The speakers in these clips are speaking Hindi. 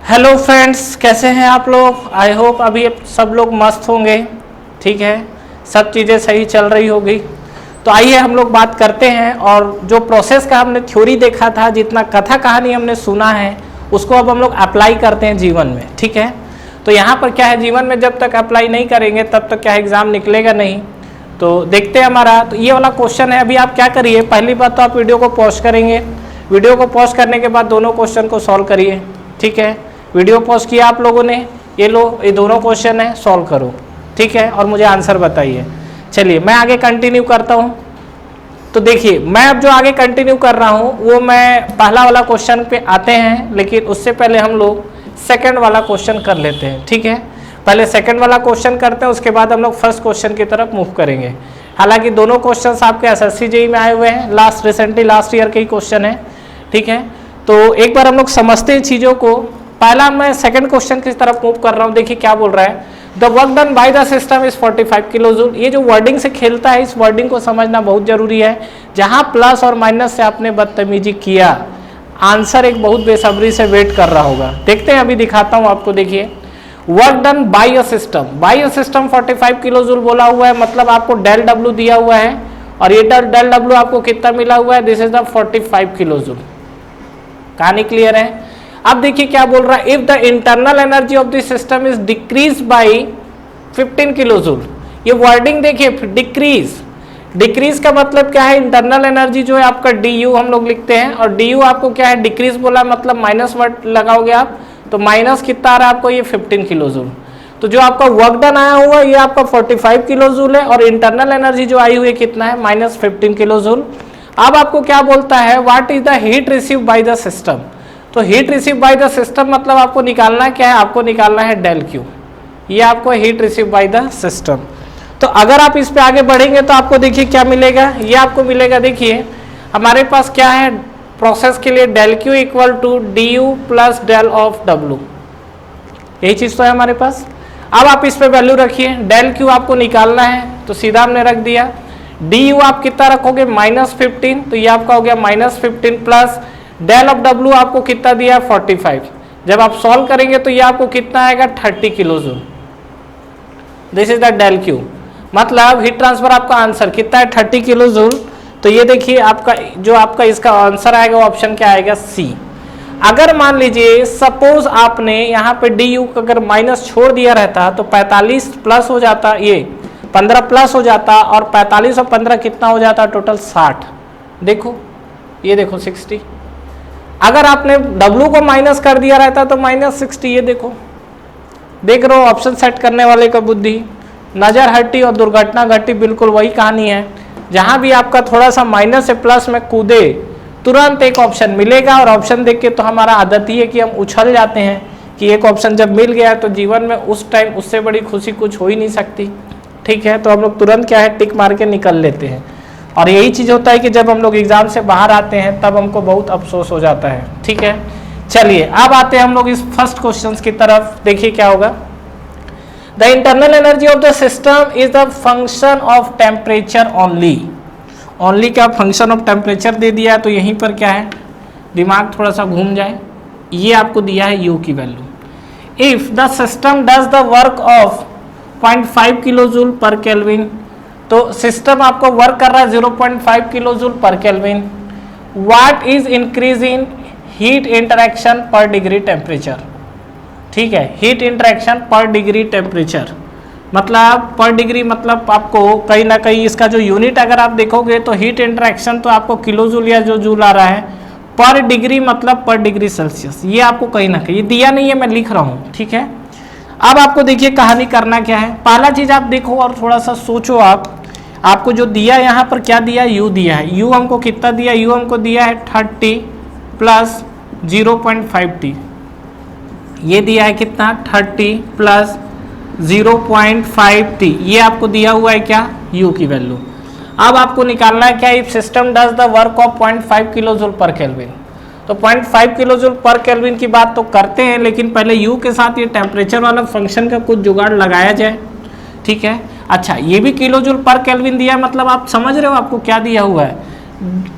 हेलो फ्रेंड्स, कैसे हैं आप लोग। आई होप अभी सब लोग मस्त होंगे। ठीक है, सब चीज़ें सही चल रही होगी। तो आइए हम लोग बात करते हैं, और जो प्रोसेस का हमने थ्योरी देखा था, जितना कथा कहानी हमने सुना है, उसको अब हम लोग अप्लाई करते हैं जीवन में। ठीक है, तो यहाँ पर क्या है, जीवन में जब तक अप्लाई नहीं करेंगे तब तक क्या एग्ज़ाम निकलेगा नहीं। तो देखते हैं हमारा, तो ये वाला क्वेश्चन है। अभी आप क्या करिए, पहली बात तो आप वीडियो को पॉज करेंगे। वीडियो को पॉज करने के बाद दोनों क्वेश्चन को सॉल्व करिए। ठीक है, वीडियो पॉज किया आप लोगों ने, ये लो, ये दोनों क्वेश्चन है, सॉल्व करो। ठीक है, और मुझे आंसर बताइए। चलिए मैं आगे कंटिन्यू करता हूँ। तो देखिए, मैं अब जो आगे कंटिन्यू कर रहा हूँ वो मैं पहला वाला क्वेश्चन पे आते हैं, लेकिन उससे पहले हम लोग सेकंड वाला क्वेश्चन कर लेते हैं। ठीक है, पहले सेकंड वाला क्वेश्चन करते हैं, उसके बाद हम लोग फर्स्ट क्वेश्चन की तरफ मूव करेंगे। हालांकि दोनों क्वेश्चन आपके एसएससी जेईई में आए हुए हैं, रिसेंटली लास्ट ईयर के ही क्वेश्चन है। ठीक है, तो एक बार हम लोग समझते हैं चीज़ों को। पहला मैं सेकंड क्वेश्चन की तरफ मूव कर रहा हूँ। देखिए क्या बोल रहा है, the work done bye the system is 45 kilo joule. ये जो वर्डिंग से खेलता है, इस वर्डिंग को समझना बहुत जरूरी है। जहां प्लस और माइनस से आपने बदतमीजी किया, आंसर एक बहुत बेसब्री से वेट कर रहा होगा। देखते हैं, अभी दिखाता हूं आपको। देखिए, work done by a system, by a system 45 kilo joule बोला हुआ है, मतलब आपको डेल डब्ल्यू दिया हुआ है, और ये डेल डब्ल्यू आपको कितना मिला हुआ है, this is the 45 kilo joule. कहानी क्लियर है। अब देखिए क्या बोल रहा है, if the internal energy of the system is decrease by 15 kilo joule. ये वर्डिंग देखिए, डिक्रीज, डिक्रीज का मतलब क्या है, इंटरनल एनर्जी जो है आपका डी यू हम लोग लिखते हैं, और डी यू आपको क्या है, डिक्रीज बोला मतलब माइनस वर्ड लगाओगे आप, तो माइनस कितना आ रहा है आपको, ये 15 किलो जूल। तो जो आपका वर्क डन आया हुआ है ये आपका 45 किलो जूल है, और इंटरनल एनर्जी जो आई हुई है कितना है, -15 किलो जूल। अब आपको क्या बोलता है, what is the heat receive by the system. तो heat receive by the system मतलब आपको निकालना क्या है, आपको निकालना है डेल क्यू। ये आपको heat receive by the system. तो अगर आप इस पे आगे बढ़ेंगे तो आपको देखिए क्या मिलेगा, ये आपको मिलेगा। देखिए हमारे पास क्या है, प्रोसेस के लिए del Q equal to D U plus del of W, यही चीज तो है हमारे पास। अब आप इस पे वैल्यू रखिए, डेल क्यू आपको निकालना है तो सीधा हमने रख दिया। डी यू आप कितना रखोगे, -15, तो ये आपका हो गया -15 प्लस डेल ऑफ डब्ल्यू आपको कितना दिया, 45। जब आप सॉल्व करेंगे तो ये आपको कितना आएगा, 30 kilo joule. This is the del Q, मतलब हीट ट्रांसफर आपका आंसर कितना है, 30 किलो जूल। तो ये देखिए आपका जो आपका इसका आंसर आएगा, ऑप्शन क्या आएगा, सी। अगर मान लीजिए सपोज आपने यहाँ पे डी यू अगर माइनस छोड़ दिया रहता तो 45 प्लस हो जाता, ये 15 प्लस हो जाता, और 45 और 15 कितना हो जाता, टोटल 60। देखो ये देखो 60। अगर आपने W को माइनस कर दिया रहता तो -60। ये देखो, देख रहे हो ऑप्शन सेट करने वाले का बुद्धि, नजर हटी और दुर्घटना घटी, बिल्कुल वही कहानी है। जहां भी आपका थोड़ा सा माइनस से प्लस में कूदे, तुरंत एक ऑप्शन मिलेगा, और ऑप्शन देख के तो हमारा आदत ही है कि हम उछल जाते हैं कि एक ऑप्शन जब मिल गया तो जीवन में उस टाइम उससे बड़ी खुशी कुछ हो ही नहीं सकती। ठीक है, तो हम लोग तुरंत क्या है, टिक मार के निकल लेते हैं। और यही चीज़ होता है कि जब हम लोग एग्जाम से बाहर आते हैं तब हमको बहुत अफसोस हो जाता है। ठीक है, चलिए अब आते हैं हम लोग इस फर्स्ट क्वेश्चन की तरफ। देखिए क्या होगा, the internal energy of the system is the function of temperature only. Only का फंक्शन ऑफ टेम्परेचर दे दिया है, तो यहीं पर क्या है, दिमाग थोड़ा सा घूम जाए। ये आपको दिया है यू की value. If the system does the work of 0.5 kilo joule per kelvin, तो सिस्टम आपको वर्क कर रहा है 0.5 kilo joule per kelvin. What is increase in heat interaction पर डिग्री टेम्परेचर। ठीक है, हीट इंटरेक्शन पर डिग्री टेम्परेचर मतलब पर डिग्री, मतलब आपको कहीं ना कहीं इसका जो यूनिट अगर आप देखोगे तो हीट इंटरेक्शन तो आपको किलो जूल या जो जूल आ रहा है, पर डिग्री मतलब पर डिग्री सेल्सियस। ये आपको कहीं ना कहीं दिया नहीं है, मैं लिख रहा हूँ। ठीक है, अब आपको देखिए कहानी करना क्या है। पहला चीज आप देखो और थोड़ा सा सोचो, आपको जो दिया यहाँ पर क्या दिया, यू दिया है। यू हमको कितना दिया, यू हमको दिया है 30 प्लस 0.5t। ये दिया है कितना, 30 प्लस 0.5t। ये आपको दिया हुआ है क्या, यू की वैल्यू। अब आपको निकालना है क्या, if system does the work of 0.5 kilo joule per kelvin. तो 0.5 किलो जूल पर केल्विन की बात तो करते हैं, लेकिन पहले यू के साथ ये टेम्परेचर वाला फंक्शन का कुछ जुगाड़ लगाया जाए। ठीक है, अच्छा ये भी किलो जूल पर केल्विन दिया है, मतलब आप समझ रहे हो आपको क्या दिया हुआ है,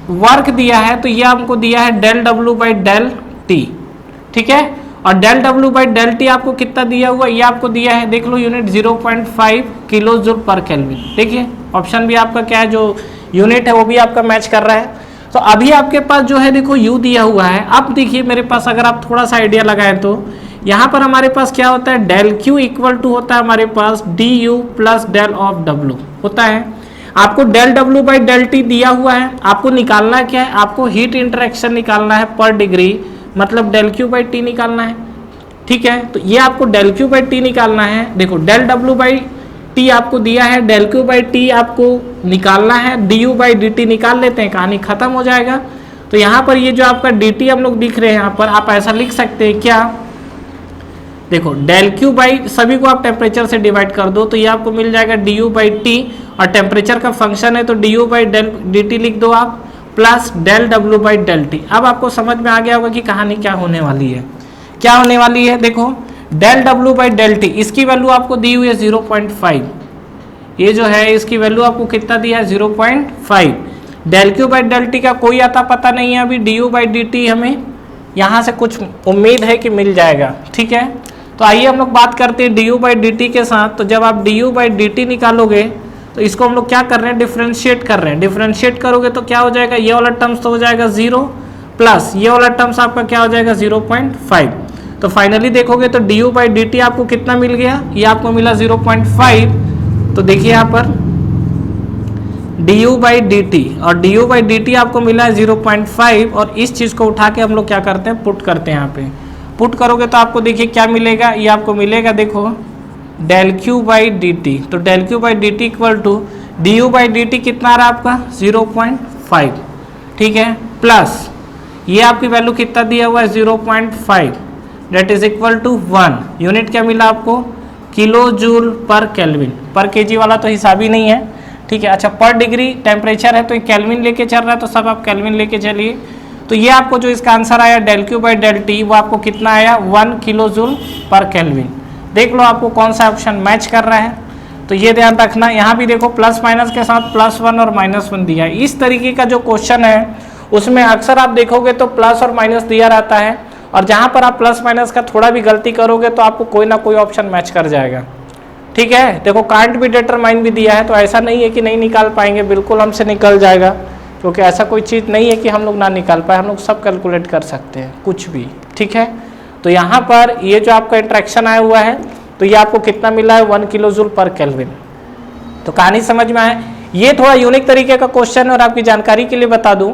वर्क दिया है, तो ये हमको दिया है del W by del T. ठीक है, और del W by del T आपको कितना दिया हुआ, ये आपको दिया है, देख लो unit 0.5 kilo joule per kelvin. देखिए ऑप्शन भी आपका क्या है, जो यूनिट है वो भी आपका मैच कर रहा है। तो अभी आपके पास जो है देखो यू दिया हुआ है। अब देखिए मेरे पास अगर आप थोड़ा सा आइडिया लगाएं तो यहाँ पर हमारे पास क्या होता है, डेल क्यू इक्वल टू होता है हमारे पास D U plus del of W होता है। आपको del W by del T दिया हुआ है, आपको निकालना क्या है, आपको हीट इंटरेक्शन निकालना है पर डिग्री, मतलब डेल क्यू बाई टी निकालना है। ठीक है, तो ये आपको डेल क्यू बाई टी निकालना है। देखो डेल डब्ल्यू बाई टी आपको दिया है, डेल क्यू बाई टी आपको निकालना है, D U by D T निकाल लेते हैं, कहानी खत्म हो जाएगा। तो यहाँ पर ये जो आपका डी टी हम लोग दिख रहे हैं यहाँ पर, आप ऐसा लिख सकते हैं क्या, देखो डेल क्यू बाई सभी को आप टेम्परेचर से डिवाइड कर दो तो ये आपको मिल जाएगा डी यू बाई टी, और टेम्परेचर का फंक्शन है तो D U by del D T लिख दो आप, plus del W by del T. अब आपको समझ में आ गया होगा कि कहानी क्या होने वाली है, क्या होने वाली है। देखो del W by del T, इसकी वैल्यू आपको दी हुई है 0.5, ये जो है इसकी वैल्यू आपको कितना दिया है 0.5। Del Q by del T का कोई आता पता नहीं है अभी, D U by D T हमें यहाँ से कुछ उम्मीद है कि मिल जाएगा। ठीक है, तो आइए हम लोग बात करते हैं D U by D T के साथ। तो जब आप D U by D T निकालोगे तो इसको हम लोग क्या कर रहे हैं, डिफ्रेंशिएट कर रहे हैं। डिफ्रेंशिएट करोगे तो क्या हो जाएगा, ये वाला टर्म्स तो हो जाएगा 0 प्लस ये वाला टर्म्स आपका क्या हो जाएगा 0.5। तो फाइनली देखोगे तो D U by D T आपको कितना मिल गया, ये आपको मिला 0.5। तो देखिए यहाँ पर D U by D T, और D U by D T आपको मिला है 0.5, और इस चीज़ को उठा के हम लोग क्या करते हैं, पुट करते हैं यहाँ पे। पुट करोगे तो आपको देखिए क्या मिलेगा, ये आपको मिलेगा देखो del Q by D T. तो del Q by D T equal to D U by D T कितना आ रहा है आपका 0.5। ठीक है, प्लस ये आपकी वैल्यू कितना दिया हुआ है 0.5, that is equal to 1। Unit क्या मिला आपको, किलो जूल पर केल्विन। पर केजी वाला तो हिसाब ही नहीं है। ठीक है, अच्छा पर डिग्री टेम्परेचर है तो ये केल्विन लेके चल रहा है, तो सब आप केल्विन लेके चलिए। तो ये आपको जो इसका आंसर आया del Q by del T, वो आपको कितना आया 1 किलो जूल पर केल्विन। देख लो आपको कौन सा ऑप्शन मैच कर रहा है। तो ये ध्यान रखना, यहाँ भी देखो प्लस माइनस के साथ +1 और -1 दिया है। इस तरीके का जो क्वेश्चन है उसमें अक्सर आप देखोगे तो प्लस और माइनस दिया रहता है, और जहाँ पर आप प्लस माइनस का थोड़ा भी गलती करोगे तो आपको कोई ना कोई ऑप्शन मैच कर जाएगा। ठीक है, देखो कांट भी डिटरमाइन भी दिया है, तो ऐसा नहीं है कि नहीं निकाल पाएंगे, बिल्कुल हमसे निकल जाएगा, क्योंकि ऐसा कोई चीज़ नहीं है कि हम लोग ना निकाल पाए, हम लोग सब कैलकुलेट कर सकते हैं कुछ भी। ठीक है, तो यहाँ पर ये जो आपका इंट्रैक्शन आया हुआ है तो ये आपको कितना मिला है 1 किलो जूल पर केल्विन। तो कहानी समझ में आए, ये थोड़ा यूनिक तरीके का क्वेश्चन है। और आपकी जानकारी के लिए बता दूं,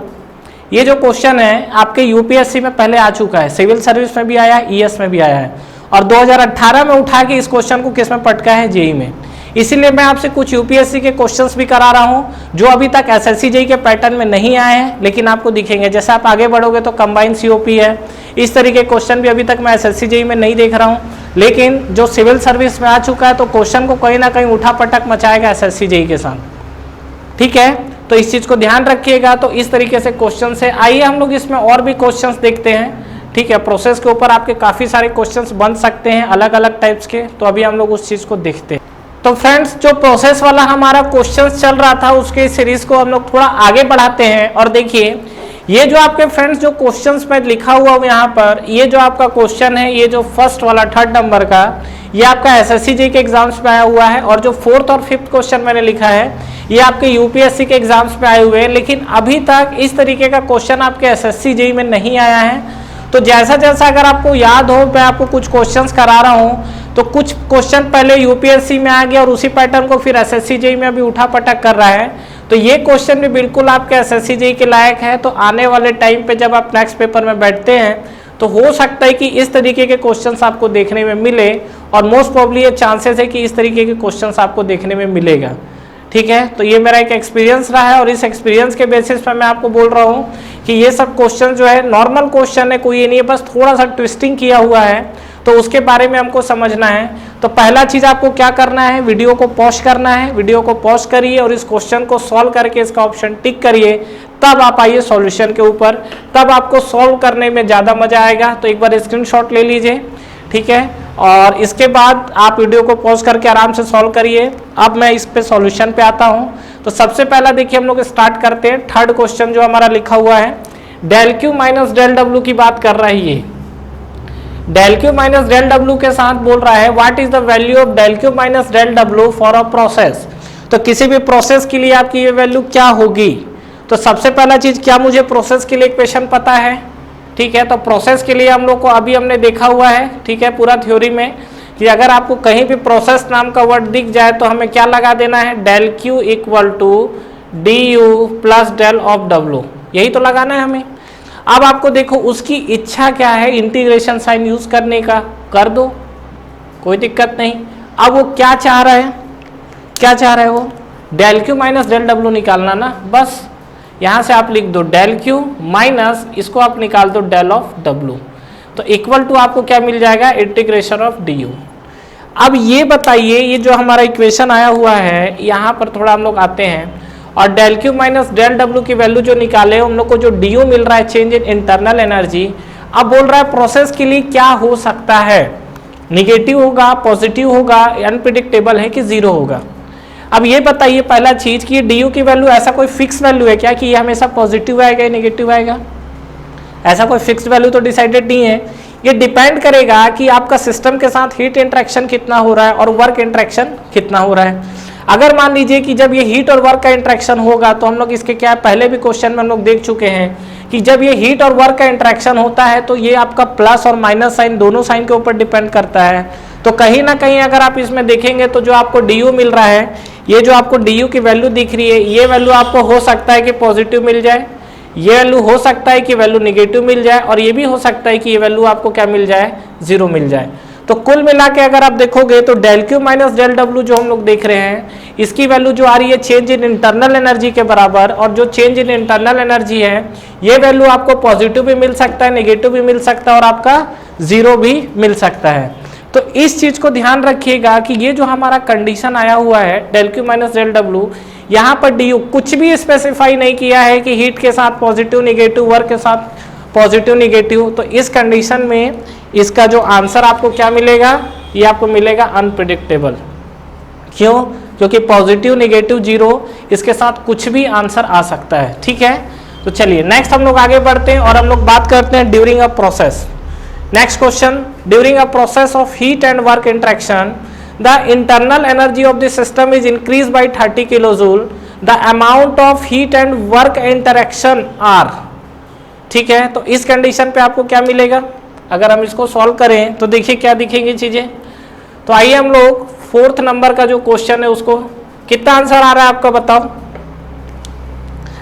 ये जो क्वेश्चन है आपके यूपीएससी में पहले आ चुका है, सिविल सर्विस में भी आया है, ईएस में भी आया है, और 2018 में उठा के इस क्वेश्चन को किस में पटका है, जेई में। इसीलिए मैं आपसे कुछ यूपीएससी के क्वेश्चंस भी करा रहा हूं जो अभी तक एसएससी जेई के पैटर्न में नहीं आए हैं, लेकिन आपको दिखेंगे। जैसे आप आगे बढ़ोगे तो कंबाइन सीओपी है, इस तरीके के क्वेश्चन भी अभी तक मैं एसएससी जेई में नहीं देख रहा हूं, लेकिन जो सिविल सर्विस में आ चुका है तो क्वेश्चन को कहीं ना कहीं उठा पटक मचाएगा एसएससी जेई के साथ। ठीक है, तो इस चीज को ध्यान रखिएगा। तो इस तरीके से क्वेश्चन है। आइए हम लोग इसमें और भी क्वेश्चंस देखते हैं। ठीक है, प्रोसेस के ऊपर आपके काफी सारे क्वेश्चंस बन सकते हैं अलग अलग टाइप्स के, तो अभी हम लोग उस चीज को देखते हैं। तो फ्रेंड्स, जो प्रोसेस वाला हमारा क्वेश्चंस चल रहा था उसके सीरीज को हम लोग थोड़ा आगे बढ़ाते हैं। और देखिए ये जो आपके फ्रेंड्स जो क्वेश्चंस में लिखा हुआ यहाँ पर, ये जो आपका क्वेश्चन है, ये जो फर्स्ट वाला 3rd नंबर का, ये आपका एसएससी जेई के एग्जाम्स में आया हुआ है, और जो 4th और 5th क्वेश्चन मैंने लिखा है ये आपके यूपीएससी के एग्जाम्स में आए हुए हैं। लेकिन अभी तक इस तरीके का क्वेश्चन आपके एसएससी जेई में नहीं आया है। तो जैसा जैसा अगर आपको याद हो, मैं आपको कुछ क्वेश्चंस करा रहा हूं, तो कुछ क्वेश्चन पहले यूपीएससी में आ गया और उसी पैटर्न को फिर एसएससी जेई में अभी उठा पटक कर रहा है। तो ये क्वेश्चन भी बिल्कुल आपके एसएससी जेई के लायक है। तो आने वाले टाइम पे जब आप नेक्स्ट पेपर में बैठते हैं तो हो सकता है कि इस तरीके के क्वेश्चंस आपको देखने में मिले, और मोस्ट प्रोबेबली ये चांसेस है कि इस तरीके के क्वेश्चंस आपको देखने में मिलेगा। ठीक है, तो ये मेरा एक एक्सपीरियंस रहा है, और इस एक्सपीरियंस के बेसिस पर मैं आपको बोल रहा हूँ कि ये सब क्वेश्चन जो है नॉर्मल क्वेश्चन है, कोई ये नहीं है, बस थोड़ा सा ट्विस्टिंग किया हुआ है, तो उसके बारे में हमको समझना है। तो पहला चीज आपको क्या करना है, वीडियो को पॉज करना है, वीडियो को पॉज करिए और इस क्वेश्चन को सॉल्व करके इसका ऑप्शन टिक करिए, तब आप आइए सॉल्यूशन के ऊपर, तब आपको सॉल्व करने में ज्यादा मजा आएगा। तो एक बार स्क्रीनशॉट ले लीजिए। ठीक है, और इसके बाद आप वीडियो को पॉज करके आराम से सॉल्व करिए। अब मैं इस पे सॉल्यूशन पे आता हूं। तो सबसे पहला देखिए हम लोग स्टार्ट करते हैं। 3rd क्वेश्चन जो हमारा लिखा हुआ है, del Q minus del W की बात कर रहा है ये। Del Q minus del W के साथ बोल रहा है what is the value of del Q minus del W for a process. तो किसी भी प्रोसेस के लिए आपकी ये वैल्यू क्या होगी। तो सबसे पहला चीज, क्या मुझे प्रोसेस के लिए इक्वेशन पता है, ठीक है। तो प्रोसेस के लिए हम लोग को अभी हमने देखा हुआ है, ठीक है, पूरा थ्योरी में, कि अगर आपको कहीं भी प्रोसेस नाम का वर्ड दिख जाए तो हमें क्या लगा देना है, del Q equal to D U plus del of W, यही तो लगाना है हमें। अब आपको देखो उसकी इच्छा क्या है, इंटीग्रेशन साइन यूज करने का, कर दो, कोई दिक्कत नहीं। अब वो क्या चाह रहा है, क्या चाह रहे हो, del Q minus del W निकालना ना, बस यहां से आप लिख दो डेल क्यू माइनस इसको आप निकाल दो डेल ऑफ डब्ल्यू, तो इक्वल टू आपको क्या मिल जाएगा, इंटीग्रेशन ऑफ डी यू। अब ये बताइए, ये जो हमारा इक्वेशन आया हुआ है, यहाँ पर थोड़ा हम लोग आते हैं और del Q minus del W की वैल्यू जो निकाले हम लोग को जो डी यू मिल रहा है, चेंज इन इंटरनल एनर्जी। अब बोल रहा है प्रोसेस के लिए क्या हो सकता है, निगेटिव होगा, पॉजिटिव होगा, अनप्रिडिक्टेबल है कि जीरो होगा। अब ये बताइए पहला चीज कि डी यू की वैल्यू ऐसा कोई फिक्स वैल्यू है क्या कि ये हमेशा पॉजिटिव आएगा या नेगेटिव आएगा, ऐसा कोई फिक्स वैल्यू तो डिसाइडेड नहीं है। ये डिपेंड करेगा कि आपका सिस्टम के साथ हीट इंटरेक्शन कितना हो रहा है और वर्क इंटरेक्शन कितना हो रहा है। अगर मान लीजिए कि जब ये हीट और वर्क का इंटरेक्शन होगा, तो हम लोग इसके क्या पहले भी क्वेश्चन में हम लोग देख चुके हैं कि जब ये हीट और वर्क का इंटरेक्शन होता है तो ये आपका प्लस और माइनस साइन दोनों साइन के ऊपर डिपेंड करता है। तो कहीं ना कहीं अगर आप इसमें देखेंगे तो जो आपको डी यू मिल रहा है, ये जो आपको डी यू की वैल्यू दिख रही है, ये वैल्यू आपको हो सकता है कि पॉजिटिव मिल जाए, ये वैल्यू हो सकता है कि वैल्यू निगेटिव मिल जाए, और ये भी हो सकता है कि ये वैल्यू आपको क्या मिल जाए, जीरो मिल जाए। तो कुल मिला के अगर आप देखोगे तो del Q minus del W जो हम लोग देख रहे हैं, इसकी वैल्यू जो आ रही है चेंज इन इंटरनल एनर्जी के बराबर, और जो चेंज इन इंटरनल एनर्जी है ये वैल्यू आपको पॉजिटिव भी मिल सकता है, नेगेटिव भी मिल सकता है, और आपका जीरो भी मिल सकता है। तो इस चीज को ध्यान रखिएगा कि ये जो हमारा कंडीशन आया हुआ है del Q minus del W, यहाँ पर डी यू कुछ भी स्पेसिफाई नहीं किया है कि हीट के साथ पॉजिटिव नेगेटिव, वर्क के साथ पॉजिटिव नेगेटिव। तो इस कंडीशन में इसका जो आंसर आपको क्या मिलेगा, ये आपको मिलेगा अनप्रिडिक्टेबल। क्यों? क्योंकि पॉजिटिव नेगेटिव जीरो, इसके साथ कुछ भी आंसर आ सकता है, ठीक है। तो चलिए नेक्स्ट हम लोग आगे बढ़ते हैं और हम लोग बात करते हैं during a process. Next question, during a process of heat and work interaction the internal energy of the system is increased by 30 kilojoule, the amount of heat and work interaction are, ठीक है। तो इस कंडीशन पे आपको क्या मिलेगा, अगर हम इसको सॉल्व करें तो देखिए क्या दिखेंगी चीजें। तो आइए हम लोग फोर्थ नंबर का जो क्वेश्चन है उसको, कितना आंसर आ रहा है आपका बताओ।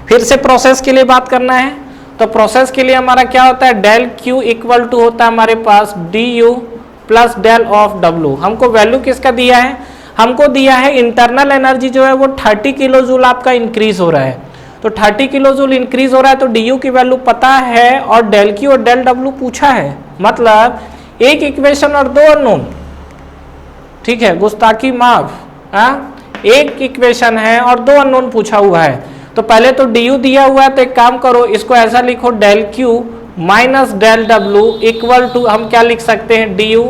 फिर से प्रोसेस के लिए बात करना है, तो प्रोसेस के लिए हमारा क्या होता है, डेल क्यू इक्वल टू होता है हमारे पास D U plus del of W. हमको वैल्यू किसका दिया है, हमको दिया है इंटरनल एनर्जी जो है वो 30 किलो जूल आपका इंक्रीज हो रहा है। तो 30 किलो जूल इंक्रीज हो रहा है तो डी यू की वैल्यू पता है और डेल क्यू और डेल डब्ल्यू पूछा है, मतलब एक इक्वेशन और दो अननोन, ठीक है, गुस्ताखी माफ, एक इक्वेशन है और दो अननोन पूछा हुआ है। तो पहले तो डी यू दिया हुआ है, तो एक काम करो इसको ऐसा लिखो, del Q minus del W equal to हम क्या लिख सकते हैं, डी यू,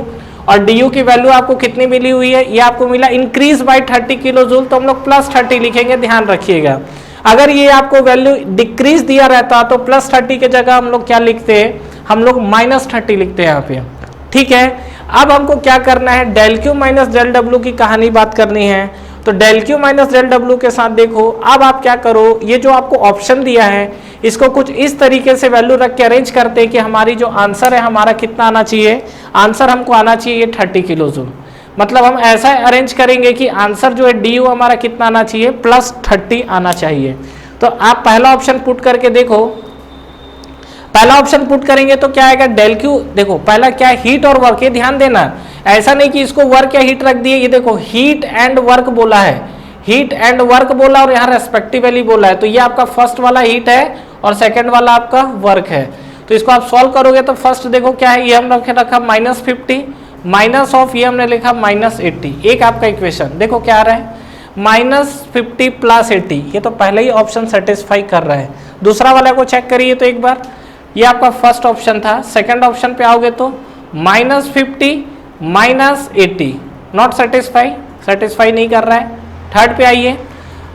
और डी यू की वैल्यू आपको कितनी मिली हुई है, ये आपको मिला इंक्रीज बाय 30 किलो जूल, तो हम लोग प्लस 30 लिखेंगे, ध्यान रखिएगा। अगर ये आपको वैल्यू डिक्रीज दिया रहता तो प्लस 30 के जगह हम लोग क्या लिखते, हम लोग माइनस 30 लिखते हैं यहाँ पे, ठीक है। अब हमको क्या करना है, del Q minus del W की कहानी बात करनी है। तो del Q minus del W के साथ देखो, अब आप क्या करो, ये जो आपको ऑप्शन दिया है इसको कुछ इस तरीके से वैल्यू रख के अरेंज करते हैं कि हमारी जो आंसर है हमारा कितना आना चाहिए, आंसर हमको आना चाहिए ये 30 किलो जूल। मतलब हम ऐसा अरेंज करेंगे कि आंसर जो है डी यू हमारा कितना आना चाहिए, प्लस 30 आना चाहिए। तो आप पहला ऑप्शन पुट करके देखो, पहला ऑप्शन पुट करेंगे तो क्या आएगा, डेल क्यू, देखो पहला क्या है, हीट और वर्क, ये ध्यान देना, ऐसा नहीं कि इसको वर्क या हीट रख दिए, ये देखो हीट एंड वर्क बोला है, हीट एंड वर्क बोला और यहाँ रेस्पेक्टिवली बोला है। तो ये आपका फर्स्ट वाला हीट है और सेकंड वाला आपका वर्क है। तो इसको आप सॉल्व करोगे तो फर्स्ट देखो क्या है, ये हमने रखा -50 माइनस ऑफ ये हमने लिखा -80। एक आपका इक्वेशन देखो क्या आ रहा है, -50 प्लस 80, ये तो पहले ही ऑप्शन सेटिस्फाई कर रहा है। दूसरा वाला को चेक करिए तो एक बार, ये आपका फर्स्ट ऑप्शन था, सेकंड ऑप्शन पे आओगे तो -50 -80 नॉट सेटिस्फाई, सेटिस्फाई नहीं कर रहा है। थर्ड पे आइए,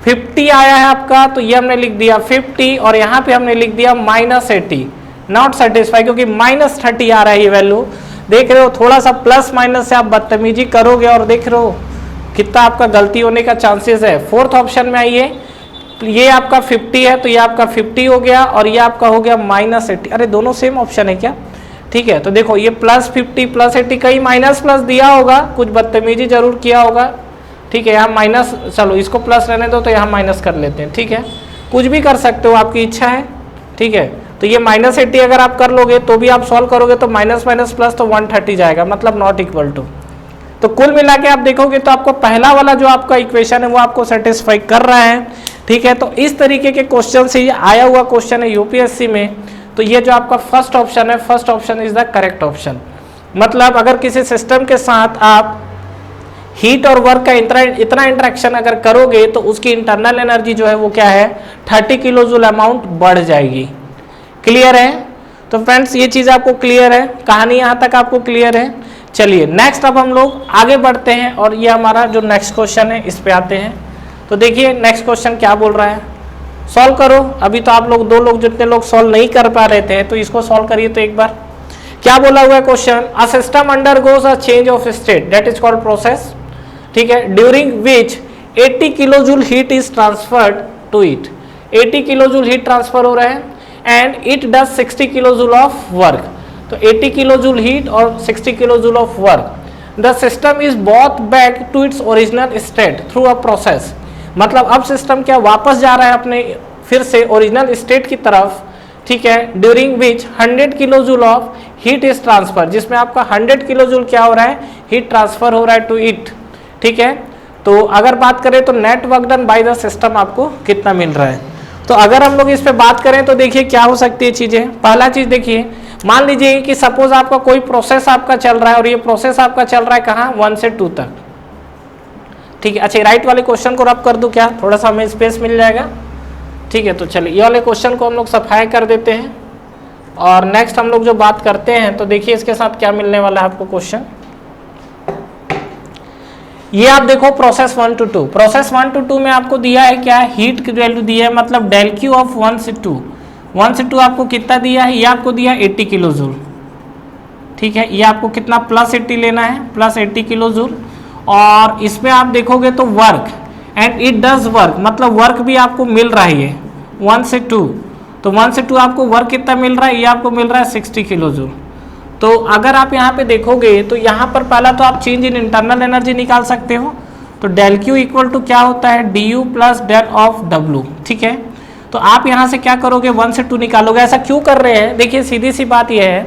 50 आया है आपका, तो ये हमने लिख दिया 50 और यहाँ पे हमने लिख दिया -80 नॉट सेटिस्फाई, क्योंकि -30 आ रहा है ये वैल्यू। देख रहे हो थोड़ा सा प्लस माइनस से आप बदतमीजी करोगे और देख रहे हो कितना आपका गलती होने का चांसेस है। फोर्थ ऑप्शन में आइए, ये आपका 50 है तो ये आपका 50 हो गया और ये आपका हो गया -80। अरे दोनों सेम ऑप्शन है क्या? ठीक है, तो देखो ये +50 +80 कहीं माइनस प्लस दिया होगा, कुछ बदतमीजी जरूर किया होगा। ठीक है, यहाँ माइनस, चलो इसको प्लस रहने दो तो यहाँ माइनस कर लेते हैं। ठीक है, कुछ भी कर सकते हो, आपकी इच्छा है। ठीक है, तो ये -80 अगर आप कर लोगे तो भी आप सॉल्व करोगे तो माइनस माइनस प्लस तो 130 जाएगा, मतलब नॉट इक्वल टू। तो कुल मिला के आप देखोगे तो आपको पहला वाला जो आपका इक्वेशन है वो आपको सेटिस्फाई कर रहा है। ठीक है, तो इस तरीके के क्वेश्चन से ये आया हुआ क्वेश्चन है यूपीएससी में। तो ये जो आपका फर्स्ट ऑप्शन है, first option is the correct option. मतलब अगर किसी सिस्टम के साथ आप हीट और वर्क का इतना इंटरेक्शन अगर करोगे तो उसकी इंटरनल एनर्जी जो है वो क्या है, 30 किलो जूल अमाउंट बढ़ जाएगी। क्लियर है? तो फ्रेंड्स ये चीज आपको क्लियर है, कहानी यहाँ तक आपको क्लियर है। चलिए नेक्स्ट अब हम लोग आगे बढ़ते हैं और ये हमारा जो नेक्स्ट क्वेश्चन है इस पे आते हैं। तो देखिए नेक्स्ट क्वेश्चन क्या बोल रहा है, सॉल्व करो। अभी तो आप लोग दो लोग जितने लोग सॉल्व नहीं कर पा रहे थे तो इसको सॉल्व करिए। तो एक बार क्या बोला हुआ है question, a system undergoes a change of state that is called process. ठीक है, during which 80 kilo joule heat is transferred to it. 80 kilo joule heat transfer हो रहा है and it does 60 kilo joule of work. तो 80 किलो जूल हीट और 60 kilo joule of work. The system is brought back to its original state through a process. मतलब अब सिस्टम क्या वापस जा रहा है अपने फिर से ओरिजिनल स्टेट की तरफ। ठीक है, during which 100 kilo joule of heat is transfer, जिसमें आपका 100 किलो जूल क्या हो रहा है, हीट ट्रांसफर हो रहा है टू इट। ठीक है, तो अगर बात करें तो net work done bye the system आपको कितना मिल रहा है। तो अगर हम लोग इस पे बात करें तो देखिए क्या हो सकती है चीजें। पहला चीज देखिए, मान लीजिए कि सपोज आपका कोई प्रोसेस आपका चल रहा है और ये प्रोसेस आपका चल रहा है कहाँ, 1 से 2 तक। ठीक है, अच्छा राइट वाले क्वेश्चन को रब कर दूं क्या, थोड़ा सा हमें स्पेस मिल जाएगा। ठीक है, तो चलिए ये वाले क्वेश्चन को हम लोग सफाई कर देते हैं और नेक्स्ट हम लोग जो बात करते हैं तो देखिए इसके साथ क्या मिलने वाला है आपको क्वेश्चन। ये आप देखो प्रोसेस 1 to 2, प्रोसेस 1 to 2 में आपको दिया है क्या, हीट की वैल्यू दी है, मतलब डेल क्यू ऑफ 1 से 2। 1 से 2 आपको कितना दिया है, ये आपको दिया 80 किलो जूल। ठीक है, ये आपको कितना +80 लेना है, +80 किलो जूल। और इसमें आप देखोगे तो work and it does work, मतलब वर्क भी आपको मिल रहा है 1 से 2। तो 1 से 2 आपको वर्क कितना मिल रहा है, ये आपको मिल रहा है 60 किलो जूल। तो अगर आप यहाँ पे देखोगे तो यहाँ पर पहला तो आप चेंज इन इंटरनल एनर्जी निकाल सकते हो। तो डेल क्यू इक्वल टू क्या होता है, D U plus del of W. ठीक है, तो आप यहाँ से क्या करोगे, 1 से 2 निकालोगे। ऐसा क्यों कर रहे हैं, देखिए सीधी सी बात यह है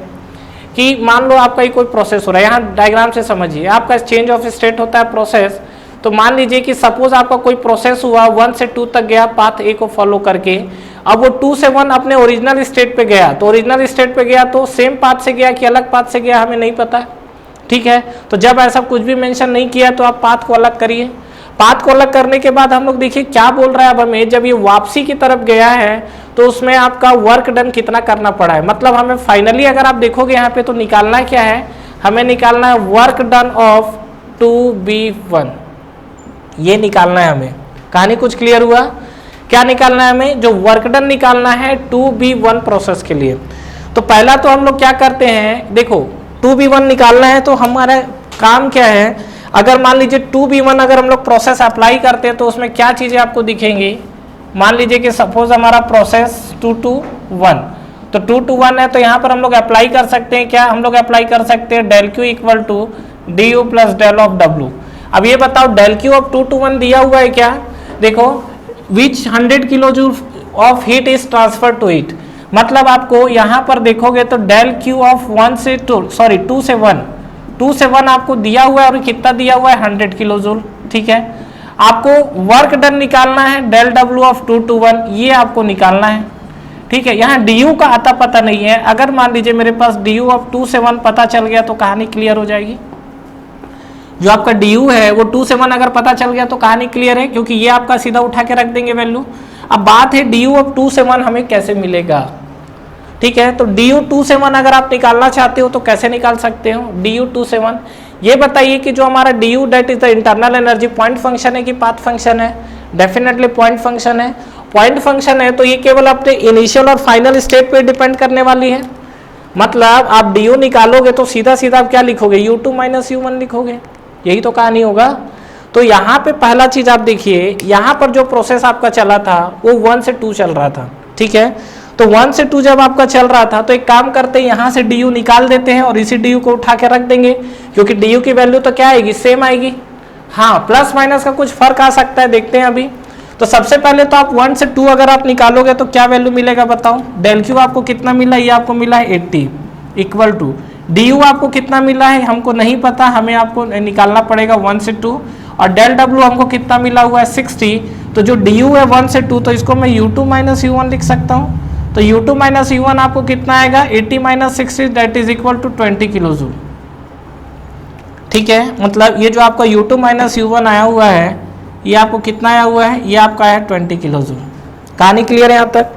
कि मान लो आपका कोई प्रोसेस हो रहा है, यहाँ डायग्राम से समझिए, आपका चेंज ऑफ स्टेट होता है प्रोसेस। तो मान लीजिए कि सपोज आपका कोई प्रोसेस हुआ 1 से 2 तक गया पाथ ए को फॉलो करके, अब वो 2 से 1 अपने ओरिजिनल स्टेट पे गया। तो ओरिजिनल स्टेट पे गया तो सेम पाथ से गया कि अलग पाथ से गया हमें नहीं पता। ठीक है, तो जब ऐसा कुछ भी मेंशन नहीं किया तो आप पाथ को अलग करिए। पाथ को अलग करने के बाद हम लोग देखिए क्या बोल रहा है अब हमें, जब ये वापसी की तरफ गया है तो उसमें आपका वर्क डन कितना करना पड़ा है। मतलब हमें फाइनली अगर आप देखोगे यहाँ पे तो निकालना क्या है, हमें निकालना है वर्क डन ऑफ 2B1, ये निकालना है हमें। कहानी कुछ क्लियर हुआ, क्या निकालना है हमें, जो वर्क डन निकालना है 2B1 प्रोसेस के लिए। तो पहला तो हम लोग क्या करते हैं, देखो 2B1 निकालना है तो हमारा काम क्या है, अगर मान लीजिए 2B1 अगर हम लोग प्रोसेस अप्लाई करते हैं तो उसमें क्या चीजें आपको दिखेंगी। मान लीजिए कि सपोज हमारा प्रोसेस 2 to 1, तो 2 to 1 है तो यहाँ पर हम लोग अप्लाई कर सकते हैं क्या, हम लोग अप्लाई कर सकते हैं del Q equal to D U plus del of W. अब ये बताओ डेल क्यू ऑफ 2 to 1 दिया हुआ है क्या, देखो which 100 kilo joule of heat is transfer to it. मतलब आपको यहाँ पर देखोगे तो डेल क्यू ऑफ 2 से 1 आपको दिया हुआ है और कितना दिया हुआ है 100 किलो जूल। ठीक है, आपको वर्क डन निकालना है डेल डब्ल्यू ऑफ 2 to 1, ये आपको निकालना है। ठीक है, यहाँ डी यू का आता पता नहीं है, अगर मान लीजिए मेरे पास डी यू ऑफ 2 से 1 पता चल गया तो कहानी क्लियर हो जाएगी। जो आपका डी यू है वो 2 से 1 अगर पता चल गया तो कहानी क्लियर है, क्योंकि ये आपका सीधा उठा के रख देंगे वैल्यू। अब बात है डी यू ऑफ 2 से 1 हमें कैसे मिलेगा। ठीक है, तो डी यू 2 से 1 अगर आप निकालना चाहते हो तो कैसे निकाल सकते हो डी यू 2 से 1। ये बताइए कि जो हमारा D U that is the internal energy point function है कि पाथ फंक्शन है, डेफिनेटली पॉइंट फंक्शन है। पॉइंट फंक्शन है तो ये केवल अपने इनिशियल और फाइनल स्टेट पे डिपेंड करने वाली है। मतलब आप डी यू निकालोगे तो सीधा सीधा आप क्या लिखोगे, U2 माइनस U1 लिखोगे, यही तो कहानी होगा। तो यहाँ पे पहला चीज आप देखिए, यहाँ पर जो प्रोसेस आपका चला था वो 1 से 2 चल रहा था, ठीक है। तो 1 से 2 जब आपका चल रहा था तो एक काम करते हैं, यहाँ से डी यू निकाल देते हैं और इसी डी यू को उठा के रख देंगे, क्योंकि डी यू की वैल्यू तो क्या आएगी, सेम आएगी। हाँ, प्लस माइनस का कुछ फर्क आ सकता है, देखते हैं अभी। तो सबसे पहले तो आप 1 से 2 अगर आप निकालोगे तो क्या वैल्यू मिलेगा बताओ, डेल क्यू आपको कितना मिला, ये आपको मिला है 80 इक्वल टू डी यू आपको कितना मिला है हमको नहीं पता, हमें आपको निकालना पड़ेगा 1 से 2, और डेल डब्ल्यू हमको कितना मिला हुआ है 60। तो जो डी यू है 1 से 2, तो इसको मैं U2 माइनस U1 लिख सकता हूँ। तो U2 माइनस U1 आपको कितना आएगा, 80 minus 60 that is equal to 20 kilo joule, ठीक है। मतलब ये जो आपका U2 माइनस U1 आया हुआ है, ये आपको कितना आया हुआ है, ये आपका है 20 किलो जूल। कहानी क्लियर है यहाँ तक,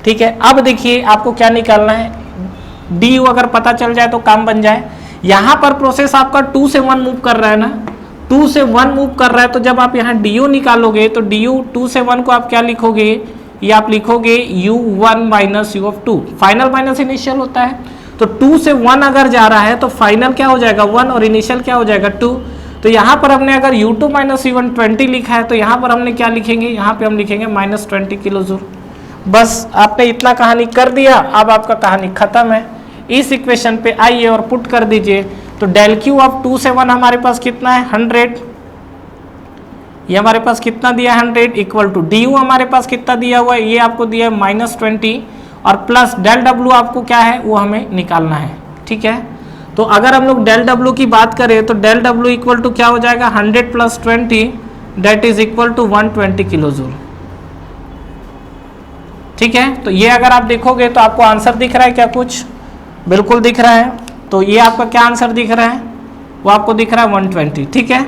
ठीक है। अब देखिए आपको क्या निकालना है, डी यू अगर पता चल जाए तो काम बन जाए। यहाँ पर प्रोसेस आपका 2 से 1 मूव कर रहा है ना, 2 से 1 मूव कर रहा है, तो जब आप यहाँ डी यू निकालोगे तो डी यू 2 से 1 को आप क्या लिखोगे, ये आप लिखोगे U1 minus U of 2, final minus initial होता है। तो 2 से 1 अगर जा रहा है तो फाइनल क्या हो जाएगा 1 और इनिशियल क्या हो जाएगा 2। तो यहाँ पर हमने अगर U2 माइनस U1 20 लिखा है तो यहाँ पर हमने क्या लिखेंगे, यहाँ पे हम लिखेंगे माइनस 20 किलो जूल। बस आपने इतना कहानी कर दिया, अब आपका कहानी खत्म है। इस इक्वेशन पे आइए और पुट कर दीजिए। तो डेल क्यू ऑफ 2 से 1 हमारे पास कितना है 100, ये हमारे पास कितना दिया 100 इक्वल टू डी यू हमारे पास कितना दिया हुआ है, ये आपको दिया है माइनस 20, और प्लस डेल डब्ल्यू आपको क्या है वो हमें निकालना है, ठीक है। तो अगर हम लोग डेल डब्ल्यू की बात करें तो डेल डब्ल्यू इक्वल टू क्या हो जाएगा 100 plus 20 that is equal to 120 kilo joule, ठीक है। तो ये अगर आप देखोगे तो आपको आंसर दिख रहा है क्या, कुछ बिल्कुल दिख रहा है। तो ये आपका क्या आंसर दिख रहा है, वो आपको दिख रहा है 120, ठीक है।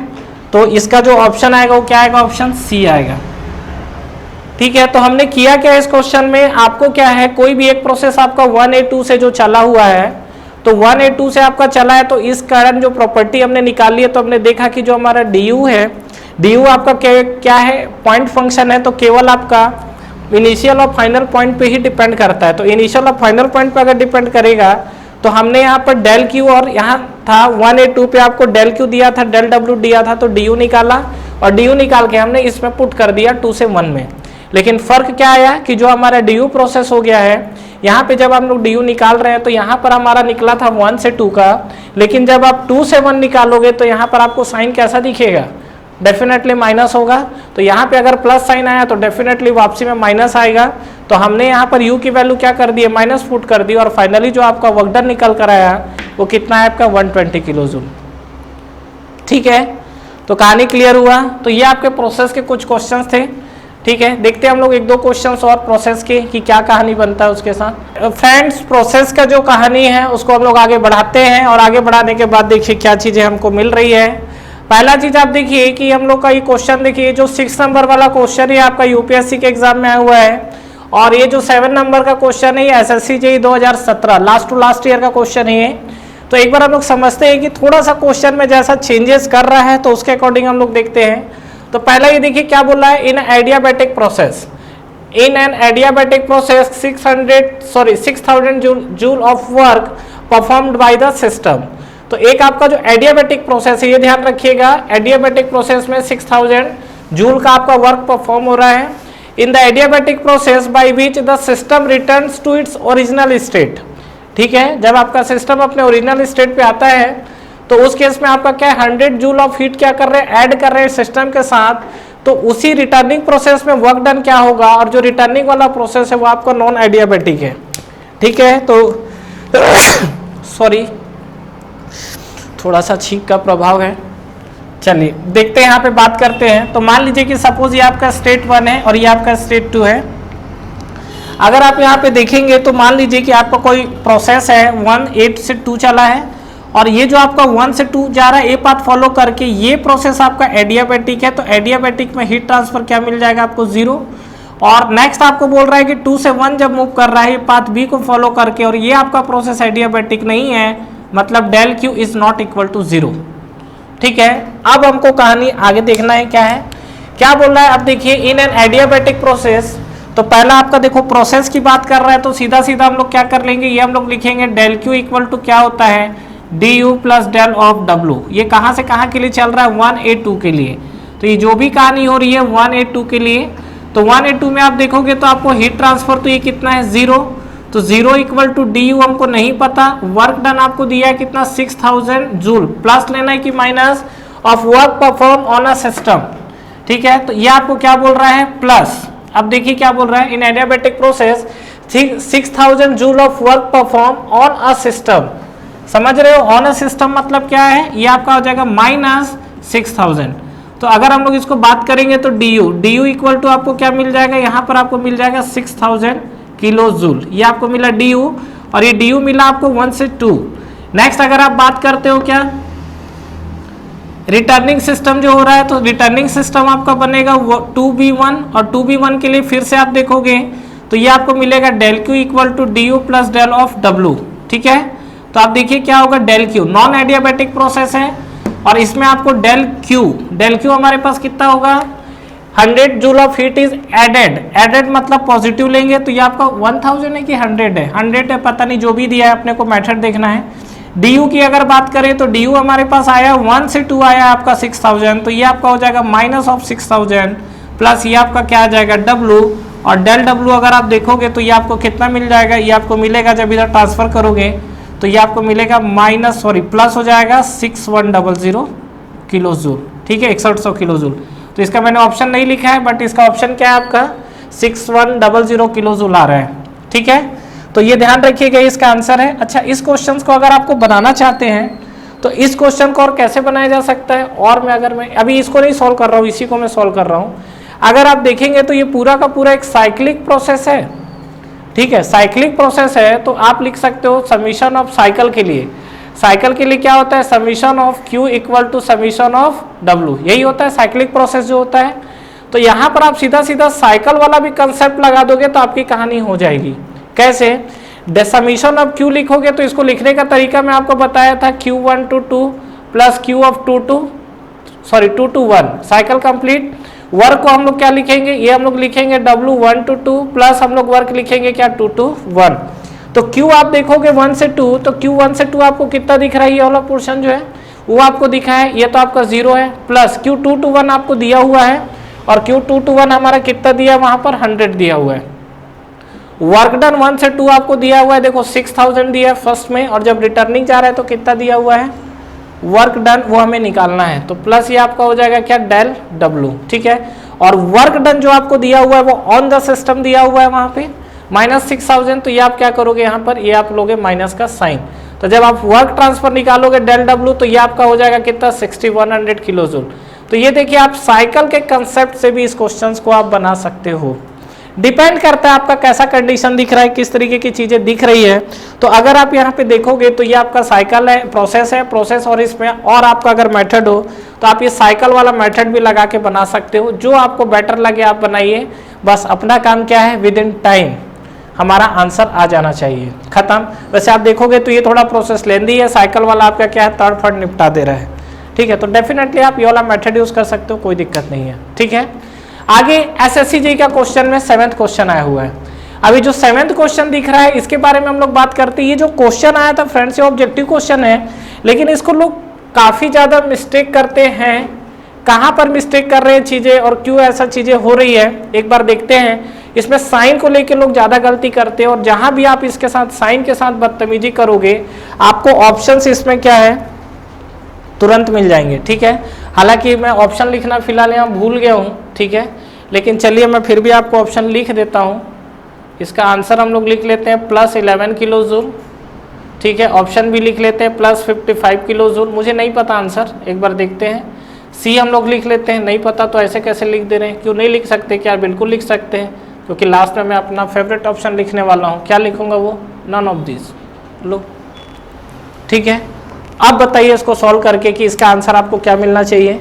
तो इसका जो ऑप्शन आएगा वो क्या आएगा, ऑप्शन सी आएगा, ठीक है। तो हमने किया क्या इस क्वेश्चन में, आपको क्या है कोई भी एक प्रोसेस आपका 1A2 से जो चला हुआ है, तो 1A2 से आपका चला है, तो इस कारण जो प्रॉपर्टी हमने निकाली है, तो हमने देखा कि जो हमारा डी है, डी आपका क्या है पॉइंट फंक्शन है, तो केवल आपका इनिशियल और फाइनल पॉइंट पे ही डिपेंड करता है। तो इनिशियल और फाइनल पॉइंट पे अगर डिपेंड करेगा तो हमने यहाँ पर डेल क्यू, और यहाँ था 1A2 पे आपको डेल क्यू दिया था, डेल डब्ल्यू दिया था, तो डी यू निकाला, और डी यू निकाल के हमने इसमें पुट कर दिया 2 से 1 में। लेकिन फर्क क्या आया कि जो हमारा डी यू प्रोसेस हो गया है, यहाँ पे जब हम लोग डी यू निकाल रहे हैं तो यहाँ पर हमारा निकला था 1 से 2 का, लेकिन जब आप 2 से 1 निकालोगे तो यहाँ पर आपको साइन कैसा दिखेगा, डेफिनेटली माइनस होगा। तो यहाँ पे अगर प्लस साइन आया तो डेफिनेटली वापसी में माइनस आएगा। तो हमने यहाँ पर u की वैल्यू क्या कर दी है, माइनस पुट कर दी, और फाइनली जो आपका वर्क डन निकल कर आया वो कितना है आपका 120 किलो जूल, ठीक है। तो कहानी क्लियर हुआ। तो ये आपके प्रोसेस के कुछ क्वेश्चंस थे, ठीक है। देखते हैं हम लोग 1-2 क्वेश्चंस और प्रोसेस के कि क्या कहानी बनता है उसके साथ। फ्रेंड्स, प्रोसेस का जो कहानी है उसको हम लोग आगे बढ़ाते हैं, और आगे बढ़ाने के बाद देखिए क्या चीजें हमको मिल रही है। पहला चीज आप देखिए कि हम लोग का ये क्वेश्चन देखिए, जो 6 नंबर वाला क्वेश्चन है आपका यूपीएससी के एग्जाम में आया हुआ है, और ये जो 7 नंबर का क्वेश्चन है ये SSC JEE 2017 last to last year का क्वेश्चन है। तो एक बार हम लोग समझते हैं कि थोड़ा सा क्वेश्चन में जैसा चेंजेस कर रहा है तो उसके अकॉर्डिंग हम लोग देखते हैं। तो पहला ये देखिए क्या बोल रहा है, in adiabatic process, in an adiabatic process 6000 joule of work performed by the system. तो एक आपका जो एडियाबैटिक प्रोसेस है, ये ध्यान रखिएगा, एडियाबैटिक प्रोसेस में 6000 जूल का आपका वर्क परफॉर्म हो रहा है। In the adiabatic process by which the system returns to its original state, ठीक है। जब आपका सिस्टम अपने ओरिजिनल स्टेट पे आता है तो उस केस में आपका क्या 100 जूल ऑफ हीट क्या कर रहे हैं, ऐड कर रहे हैं सिस्टम के साथ। तो उसी रिटर्निंग प्रोसेस में वर्क डन क्या होगा, और जो रिटर्निंग वाला प्रोसेस है वो आपका नॉन एडियाबैटिक है, ठीक है। तो सॉरी थोड़ा सा छींक का प्रभाव है। चलिए देखते हैं, यहाँ पे बात करते हैं। तो मान लीजिए कि सपोज ये आपका स्टेट 1 है और ये आपका स्टेट 2 है। अगर आप यहाँ पे देखेंगे तो मान लीजिए कि आपका कोई प्रोसेस है 1 से 2 चला है, और ये जो आपका 1 से 2 जा रहा है ये पाथ फॉलो करके, ये प्रोसेस आपका एडियाबैटिक है। तो एडियाबैटिक में हीट ट्रांसफर क्या मिल जाएगा आपको 0। और नेक्स्ट आपको बोल रहा है कि 2 से 1 जब मूव कर रहा है ये पाथ बी को फॉलो करके, और ये आपका प्रोसेस एडियाबैटिक नहीं है, मतलब del Q is not equal to 0, ठीक है। अब हमको कहानी आगे देखना है क्या है, क्या बोल रहा है। अब देखिए इन एन एडियाबैटिक प्रोसेस, तो पहला आपका देखो प्रोसेस की बात कर रहा है, तो सीधा सीधा हम लोग क्या कर लेंगे, ये हम लोग लिखेंगे डेल क्यू इक्वल टू क्या होता है, D U plus del of W. ये कहाँ से कहाँ के लिए चल रहा है, 1A2 के लिए। तो ये जो भी कहानी हो रही है 1A2 के लिए, तो 1A2 में आप देखोगे तो आपको हीट ट्रांसफर तो ये कितना है 0, तो 0 इक्वल टू डी यू हमको नहीं पता। वर्क डन आपको दिया है कितना 6000 जूल, प्लस लेना है कि minus of work perform on a system, ठीक है। तो ये आपको क्या बोल रहा है प्लस। अब देखिए क्या बोल रहा है, in adiabatic process 6000 joule of work perform on a system, समझ रहे हो, ऑन अ सिस्टम मतलब क्या है, ये आपका हो जाएगा माइनस 6000। तो अगर हम लोग इसको बात करेंगे तो डी यू इक्वल टू आपको क्या मिल जाएगा, यहाँ पर आपको मिल जाएगा 6000 किलो जूल, ये आपको मिला डी यू, और ये डी यू मिला आपको 1 से 2। नेक्स्ट अगर आप बात करते हो क्या रिटर्निंग सिस्टम जो हो रहा है, तो रिटर्निंग सिस्टम आपका बनेगा 2B1, और 2B1 के लिए फिर से आप देखोगे तो ये आपको मिलेगा del Q equal to D U plus del of W, ठीक है। तो आप देखिए क्या होगा, del Q non adiabatic process है, और इसमें आपको डेल क्यू हमारे पास कितना होगा 100 joule of heat is added मतलब पॉजिटिव लेंगे, तो ये आपका 1000 है कि 100 है, 100 है, पता नहीं, जो भी दिया है अपने को मेथड देखना है। डी की अगर बात करें तो डी हमारे पास आया 1 से 2 आया आपका 6000, तो ये आपका हो जाएगा माइनस ऑफ 6000 प्लस ये आपका क्या आ जाएगा डब्लू, और डेल डब्लू अगर आप देखोगे तो ये आपको कितना मिल जाएगा, ये आपको मिलेगा जब इधर ट्रांसफर करोगे तो ये आपको मिलेगा प्लस हो जाएगा 6100 किलो जूल, ठीक है, 6100 किलो जूल। तो इसका मैंने ऑप्शन नहीं लिखा है, बट इसका ऑप्शन क्या है आपका 6100 किलो जूल आ रहा है, ठीक है। तो ये ध्यान रखिएगा, इसका आंसर है। अच्छा, इस क्वेश्चन को अगर आपको बनाना चाहते हैं तो इस क्वेश्चन को और कैसे बनाया जा सकता है, और मैं अभी इसको नहीं सॉल्व कर रहा हूँ, इसी को मैं सॉल्व कर रहा हूँ। अगर आप देखेंगे तो ये पूरा का पूरा एक साइक्लिक प्रोसेस है, ठीक है, साइक्लिक प्रोसेस है, तो आप लिख सकते हो समीशन ऑफ साइकिल के लिए, साइकिल के लिए क्या होता है summation of Q equal to summation of W, यही होता है साइक्लिक प्रोसेस जो होता है। तो यहाँ पर आप सीधा सीधा साइकिल वाला भी कंसेप्ट लगा दोगे तो आपकी कहानी हो जाएगी। कैसे, समीशन ऑफ क्यू लिखोगे तो इसको लिखने का तरीका मैं आपको बताया था, Q1 to 2 plus Q of 2 to 1 cycle complete. Work को हम लोग क्या लिखेंगे, ये हम लोग लिखेंगे W1 to 2 प्लस हम लोग वर्क लिखेंगे क्या 2 to 1। तो Q आप देखोगे 1 से 2, तो Q1 से 2 आपको कितना दिख रहा है, ये वाला पोर्शन जो है वो आपको दिखा है, ये तो आपका 0 है, प्लस Q2 to 1 आपको दिया हुआ है, और Q2 to 1 हमारा कितना दिया है, वहां पर 100 दिया हुआ है। वर्क डन 1 से 2 आपको दिया हुआ है, देखो 6000 दिया है फर्स्ट में, और जब रिटर्निंग जा रहा है तो कितना दिया हुआ है वर्क डन, वो हमें निकालना है, तो प्लस ये आपका हो जाएगा क्या डेल डब्ल्यू, ठीक है। और वर्क डन जो आपको दिया हुआ है वो ऑन द सिस्टम दिया हुआ है वहां पे -6000, तो ये आप क्या करोगे यहाँ पर, ये आप लोगे माइनस का साइन, तो जब आप वर्क ट्रांसफर निकालोगे डेल डब्ल्यू तो ये आपका हो जाएगा कितना 6100 किलो जूल। तो ये देखिए आप साइकिल के कंसेप्ट से भी इस क्वेश्चन को आप बना सकते हो, डिपेंड करता है आपका कैसा कंडीशन दिख रहा है, किस तरीके की चीजें दिख रही है। तो अगर आप यहाँ पे देखोगे तो ये आपका साइकिल है, प्रोसेस, और इसमें और आपका अगर मेथड हो तो आप ये साइकिल वाला मेथड भी लगा के बना सकते हो, जो आपको बेटर लगे आप बनाइए, बस अपना काम क्या है विद इन टाइम हमारा आंसर आ जाना चाहिए, खत्म। वैसे आप देखोगे तो ये थोड़ा प्रोसेस लेंदी है, साइकिल वाला आपका क्या है थर्ड फर्ड निपटा दे रहा है, ठीक है। तो डेफिनेटली आप ये वाला मेथड यूज कर सकते हो, कोई दिक्कत नहीं है, ठीक है। आगे SSC का क्वेश्चन में 7th क्वेश्चन आया हुआ है। अभी जो 7th क्वेश्चन दिख रहा है इसके बारे में हम लोग बात करते हैं। ये जो क्वेश्चन आया था फ्रेंड्स, ये ऑब्जेक्टिव क्वेश्चन है, लेकिन इसको लोग काफी ज्यादा मिस्टेक करते हैं। कहाँ पर मिस्टेक कर रहे हैं चीजें और क्यों ऐसा चीजें हो रही है, एक बार देखते हैं। इसमें साइन को लेकर लोग ज्यादा गलती करते हैं, और जहां भी आप इसके साथ साइन के साथ बदतमीजी करोगे आपको ऑप्शंस इसमें क्या है तुरंत मिल जाएंगे, ठीक है। हालांकि मैं ऑप्शन लिखना फिलहाल यहाँ भूल गया हूँ, ठीक है, लेकिन चलिए मैं फिर भी आपको ऑप्शन लिख देता हूँ। इसका आंसर हम लोग लिख लेते हैं +11 किलो जूल, ठीक है। ऑप्शन भी लिख लेते हैं +55 किलो जूल, मुझे नहीं पता आंसर, एक बार देखते हैं। सी हम लोग लिख लेते हैं, नहीं पता तो ऐसे कैसे लिख दे रहे हैं, क्यों नहीं लिख सकते, क्या बिल्कुल लिख सकते हैं, क्योंकि लास्ट में मैं अपना फेवरेट ऑप्शन लिखने वाला हूँ। क्या लिखूंगा वो, नन ऑफ दिस, लो, ठीक है। अब बताइए इसको सॉल्व करके कि इसका आंसर आपको क्या मिलना चाहिए।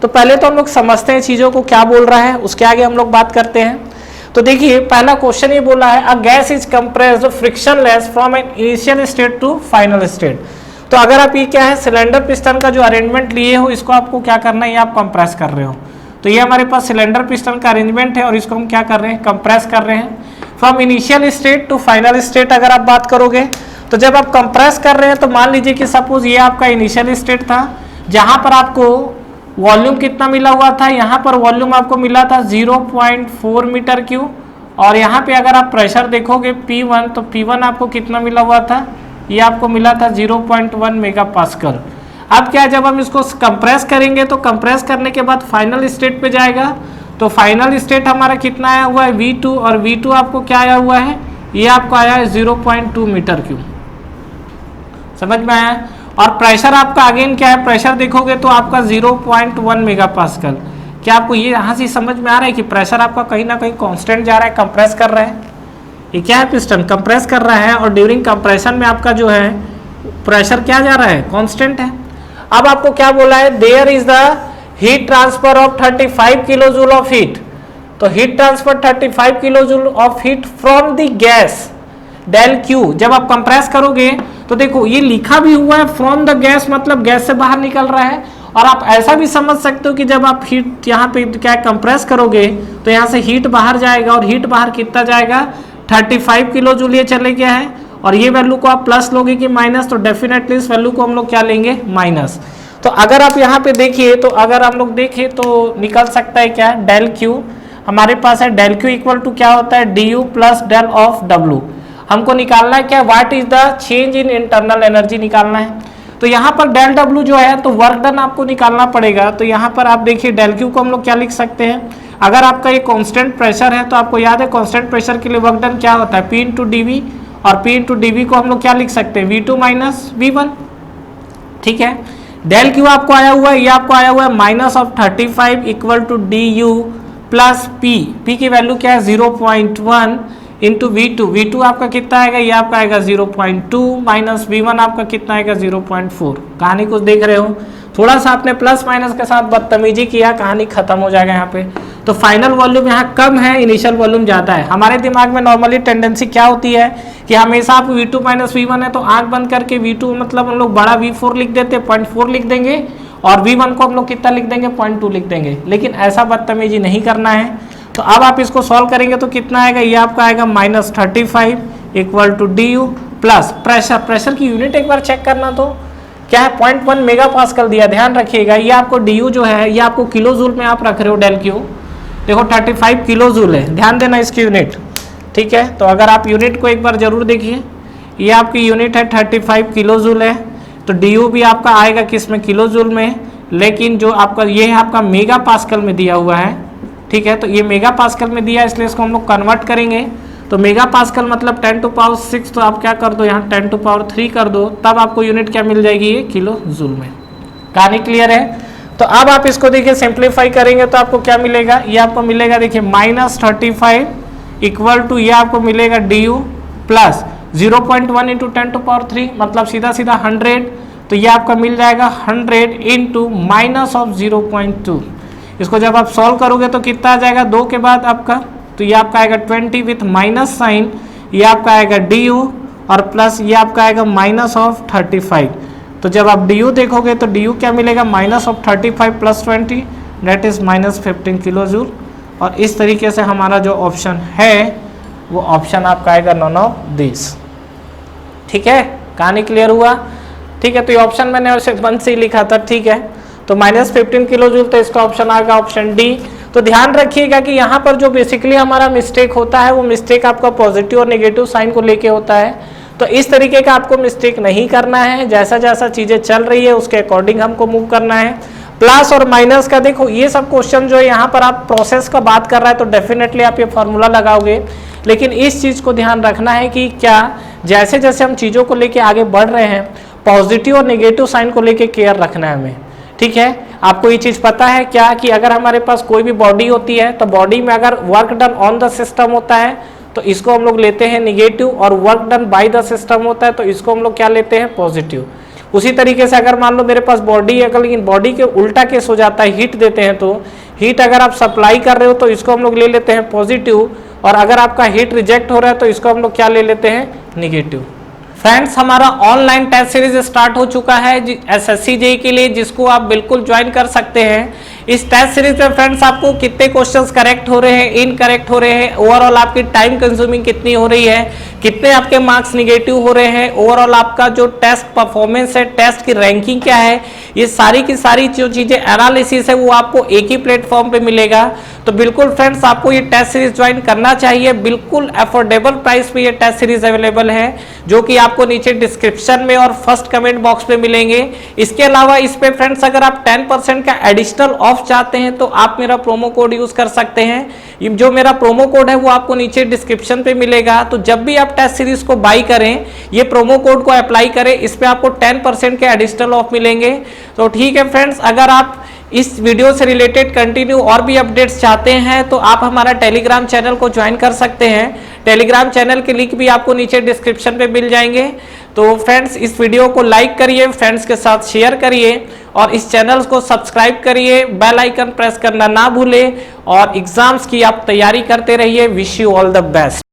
तो पहले तो हम लोग समझते हैं चीज़ों को क्या बोल रहा है, उसके आगे हम लोग बात करते हैं। तो देखिए पहला क्वेश्चन ये बोला है, a gas is compressed frictionless from an initial state to final state. तो अगर आप ये क्या है सिलेंडर पिस्टन का जो अरेंजमेंट लिए हो, इसको आपको क्या करना है, ये आप कंप्रेस कर रहे हो। तो ये हमारे पास सिलेंडर पिस्टन का अरेंजमेंट है और इसको हम क्या कर रहे हैं, कंप्रेस कर रहे हैं। From initial state to final state अगर आप बात करोगे तो जब आप कंप्रेस कर रहे हैं तो मान लीजिए कि सपोज ये आपका इनिशियल स्टेट था जहां पर आपको वॉल्यूम कितना मिला हुआ था, यहाँ पर वॉल्यूम आपको मिला था 0.4 मीटर क्यूब, और यहाँ पे अगर आप प्रेशर देखोगे P1 तो P1 आपको कितना मिला हुआ था, ये आपको मिला था 0.1 मेगा पास्कल। अब क्या, जब हम इसको कंप्रेस करेंगे तो कंप्रेस करने के बाद फाइनल स्टेट पे जाएगा, तो फाइनल स्टेट हमारा कितना आया हुआ है V2, और V2 आपको क्या आया हुआ है, ये आपको आया है 0.2 मीटर क्यूब। समझ में आया। और प्रेशर आपका अगेन क्या है, प्रेशर देखोगे तो आपका 0.1 मेगा पास्कल। क्या आपको ये यहाँ से समझ में आ रहा है कि प्रेशर आपका कहीं ना कहीं कांस्टेंट जा रहा है, कंप्रेस कर रहा है। ये क्या है, पिस्टन कंप्रेस कर रहा है और ड्यूरिंग कंप्रेशन में आपका जो है प्रेशर क्या जा रहा है, कांस्टेंट है। अब आपको क्या बोला है, there is the heat transfer of 35 kilo joule of heat. तो heat transfer 35 kilo joule of heat from the gas del Q. जब आप कंप्रेस करोगे तो देखो ये लिखा भी हुआ है फ्रॉम द गैस, मतलब गैस से बाहर निकल रहा है। और आप ऐसा भी समझ सकते हो कि जब आप हीट यहाँ पे क्या कंप्रेस करोगे तो यहाँ से हीट बाहर जाएगा, और हीट बाहर कितना जाएगा, 35 किलो जूल ये चले गया है, और ये वैल्यू को आप प्लस लोगे कि माइनस, तो डेफिनेटली इस वैल्यू को हम लोग क्या लेंगे, माइनस। तो अगर आप यहाँ पे देखिए तो अगर हम लोग देखें तो निकल सकता है क्या, डेल क्यू हमारे पास है, डेल क्यू इक्वल टू क्या होता है, D U plus del of W. हमको निकालना है क्या, what is the change in internal energy निकालना है। तो यहाँ पर डेल डब्ल्यू जो है तो वर्क डन आपको निकालना पड़ेगा। तो यहाँ पर आप देखिए डेल क्यू को हम लोग क्या लिख सकते हैं, अगर आपका ये कांस्टेंट प्रेशर है तो आपको याद है कांस्टेंट प्रेशर के लिए वर्क डन क्या होता है, P इंटू डी, और P इंटू डी को हम लोग क्या लिख सकते हैं, V2 माइनस V1। ठीक है, डेल क्यू आपको आया हुआ है, ये आपको आया हुआ है minus of 35 equal to D U plus P की वैल्यू क्या है 0.1 इंटू V2 आपका कितना आएगा, ये आपका आएगा 0.2 माइनस V1 आपका कितना आएगा 0.4। कहानी कुछ देख रहे हो, थोड़ा सा आपने प्लस माइनस के साथ बदतमीजी किया, कहानी खत्म हो जाएगा यहाँ पे। तो फाइनल वॉल्यूम यहाँ कम है, इनिशियल वॉल्यूम ज़्यादा है। हमारे दिमाग में नॉर्मली टेंडेंसी क्या होती है कि हमेशा आप V2 माइनस V1 है तो आंख बंद करके V2 मतलब हम लोग बड़ा V4 लिख देते, 0.4 लिख देंगे, और V1 को हम लोग कितना लिख देंगे, 0.2 लिख देंगे। लेकिन ऐसा बदतमीजी नहीं करना है। तो अब आप इसको सॉल्व करेंगे तो कितना आएगा, ये आपका आएगा -35 equal to D U plus pressure की यूनिट एक बार चेक करना, तो क्या है 0.1 मेगा पास्कल दिया। ध्यान रखिएगा ये आपको डी यू जो है ये आपको किलो जूल में आप रख रहे हो, डेल क्यू देखो 35 किलो जूल है, ध्यान देना इसकी यूनिट। ठीक है, तो अगर आप यूनिट को एक बार जरूर देखिए, ये आपकी यूनिट है 35 किलो जूल है, तो डी यू भी आपका आएगा किस में, किलो जूल में, लेकिन जो आपका ये है आपका मेगा पास्कल में दिया हुआ है। ठीक है, तो ये मेगा पास्कल में दिया है इसलिए इसको हम लोग कन्वर्ट करेंगे। तो मेगा पास्कल मतलब 10 टू पावर 6, तो आप क्या कर दो यहाँ 10 टू पावर 3 कर दो, तब आपको यूनिट क्या मिल जाएगी, ये किलो जूल में। कहानी क्लियर है। तो अब आप इसको देखिए सिंप्लीफाई करेंगे तो आपको क्या मिलेगा, ये आपको मिलेगा देखिए -35 इक्वल टू ये आपको मिलेगा D U plus 0.1 into 10 to power 3 मतलब सीधा सीधा 100, तो ये आपका मिल जाएगा 100 इंटू माइनस ऑफ 0.2। इसको जब आप सॉल्व करोगे तो कितना आ जाएगा 2 के बाद आपका, तो ये आपका आएगा 20 विथ माइनस साइन, ये आपका आएगा डी यू और प्लस ये आपका आएगा माइनस ऑफ 35। तो जब आप डी यू देखोगे तो डी यू क्या मिलेगा, minus of 35 plus 20 that is -15 kilo joule. और इस तरीके से हमारा जो ऑप्शन है वो ऑप्शन आपका आएगा नॉन ऑफ दिस। ठीक है, कहानी क्लियर हुआ। ठीक है, तो ये ऑप्शन मैंने वैसे मन से ही लिखा था। ठीक है, तो -15 किलो जूल, तो इसका ऑप्शन आएगा ऑप्शन डी। तो ध्यान रखिएगा कि यहाँ पर जो बेसिकली हमारा मिस्टेक होता है वो मिस्टेक आपका पॉजिटिव और नेगेटिव साइन को लेके होता है। तो इस तरीके का आपको मिस्टेक नहीं करना है, जैसा जैसा चीज़ें चल रही है उसके अकॉर्डिंग हमको मूव करना है। प्लस और माइनस का देखो ये सब क्वेश्चन जो है यहाँ पर आप प्रोसेस का बात कर रहा है तो डेफिनेटली आप ये फार्मूला लगाओगे, लेकिन इस चीज़ को ध्यान रखना है कि क्या जैसे जैसे हम चीज़ों को लेके आगे बढ़ रहे हैं पॉजिटिव और नेगेटिव साइन को लेके केयर रखना है हमें। ठीक है, आपको ये चीज़ पता है क्या कि अगर हमारे पास कोई भी बॉडी होती है तो बॉडी में अगर work done on the system होता है तो इसको हम लोग लेते हैं निगेटिव, और work done bye the system होता है तो इसको हम लोग क्या लेते हैं, पॉजिटिव। उसी तरीके से अगर मान लो मेरे पास बॉडी है, लेकिन बॉडी के उल्टा केस हो जाता है, हीट देते हैं तो हीट अगर आप सप्लाई कर रहे हो तो इसको हम लोग ले लेते हैं पॉजिटिव, और अगर आपका हीट रिजेक्ट हो रहा है तो इसको हम लोग क्या ले लेते हैं, निगेटिव। फ्रेंड्स, हमारा ऑनलाइन टेस्ट सीरीज स्टार्ट हो चुका है SSC JEE के लिए, जिसको आप बिल्कुल ज्वाइन कर सकते हैं। इस टेस्ट सीरीज में फ्रेंड्स आपको कितने क्वेश्चंस करेक्ट हो रहे हैं, इनकरेक्ट हो रहे हैं, ओवरऑल आपकी टाइम कंज्यूमिंग कितनी हो रही है, कितने आपके मार्क्स निगेटिव हो रहे हैं, ओवरऑल आपका जो टेस्ट परफॉर्मेंस है, टेस्ट की रैंकिंग क्या है, ये सारी की सारी जो चीजें एनालिसिस है वो आपको एक ही प्लेटफॉर्म पे मिलेगा। तो बिल्कुल फ्रेंड्स आपको ये टेस्ट सीरीज ज्वाइन करना चाहिए, बिल्कुल अफोर्डेबल प्राइस पे ये टेस्ट सीरीज अवेलेबल है, जो कि आपको नीचे डिस्क्रिप्शन में और फर्स्ट कमेंट बॉक्स पे मिलेंगे। इसके अलावा इस पे फ्रेंड्स अगर आप 10% का एडिशनल ऑफ चाहते हैं तो आप मेरा प्रोमो कोड यूज कर सकते हैं। जो मेरा प्रोमो कोड है वो आपको नीचे डिस्क्रिप्शन पे मिलेगा। तो जब भी आप टेस्ट सीरीज को बाई करें, ये प्रोमो कोड को अप्लाई करें, इस पे आपको 10% के एडिशनल ऑफ मिलेंगे। तो ठीक है फ्रेंड्स, अगर आप इस वीडियो से रिलेटेड कंटिन्यू और भी अपडेट्स चाहते हैं तो आप हमारा टेलीग्राम चैनल को ज्वाइन कर सकते हैं। टेलीग्राम चैनल के लिंक भी आपको नीचे डिस्क्रिप्शन पे मिल जाएंगे। तो फ्रेंड्स इस वीडियो को लाइक करिए, फ्रेंड्स के साथ शेयर करिए और इस चैनल को सब्सक्राइब करिए, बेल आइकन प्रेस करना ना भूलें और एग्जाम्स की आप तैयारी करते रहिए। Wish you all the best.